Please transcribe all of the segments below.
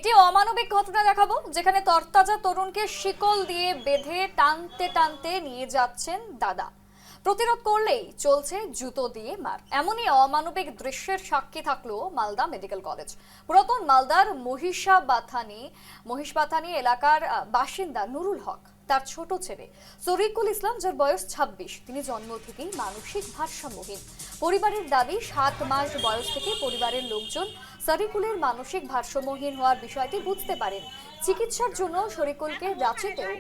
একটি অমানবিক ঘটনা দেখাবো, যেখানে তরতাজা তরুণকে শিকল দিয়ে বেঁধে টানতে টানতে নিয়ে যাচ্ছেন দাদা। প্রতিরোধ করলেই চলছে জুতো দিয়ে মার। এমনই অমানবিক দৃশ্যের সাক্ষী থাকলো মালদা মেডিকেল কলেজ। পুরাতন মালদার মহিষবাথানি এলাকার বাসিন্দা নুরুল হক তার ছোট ছেলে শরীকুল ইসলাম, যার বয়স 26, তিনি জন্ম থেকেই মানসিক ভারসাম্যহীন। পরিবারের দাবি, 7 মাস বয়স থেকে পরিবারের লোকজন শরীকুলের মানসিক ভারসাম্যহীন হওয়ার বিষয়টি বুঝতে পারেন। চিকিৎসার জন্য শরীকুলকে রাঁচিতেও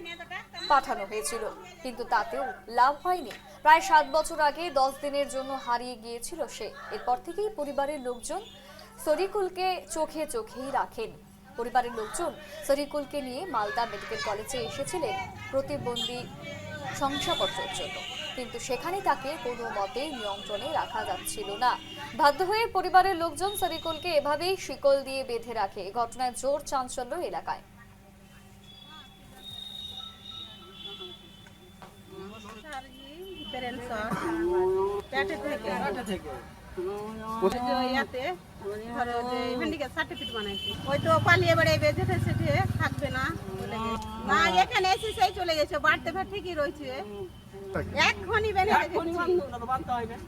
পাঠানো হয়েছিল, কিন্তু তাতেও লাভ হয়নি। প্রায় 7 বছর আগে 10 দিনের জন্য হারিয়ে গিয়েছিল সে। এরপর থেকেই পরিবারের লোকজন শরীকুলকে চোখে চোখেই রাখেন। পরিবারের লোকজন শরীকুলকে নিয়ে মালদা মেডিকেল কলেজে এসেছিলেন প্রতিবন্ধী শংসাপত্রের জন্য, কিন্তু সেখানে তাকে কোনো মতেই নিয়ন্ত্রণে রাখা যাচ্ছিল না। বাধ্য হয়ে পরিবারের লোকজন শরীকুলকে এভাবেই শিকল দিয়ে বেঁধে রাখে। ঘটনায় জোর চাঞ্চল্য এলাকায়। ওই তো পালিয়ে বেড়াইবে, যেতে সেটে থাকবে না। না এখানে এসে সেই চলে গেছে, বাড়তে ঠিকই রয়েছে। এখনই বেঁধে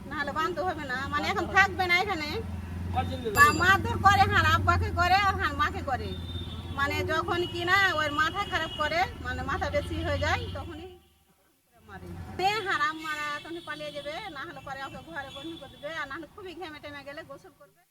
নাহলে বাঁধতে হবে না, মানে এখন থাকবে না এখানে। মারধর করে, হ্যাঁ আব্বাকে করে আর হ্যাঁ মাকে করে। মানে যখন কিনা ওর মাথা খারাপ করে, মানে মাথা বেশি হয়ে যায়, তখনই মারে। হারাম মারা তখন পালিয়ে যাবে, না হলে পরে ওকে ঘরে বন্ধ করে দেবে, আর না হলে খুবই ঘেমে টেমে গেলে গোসল করবে।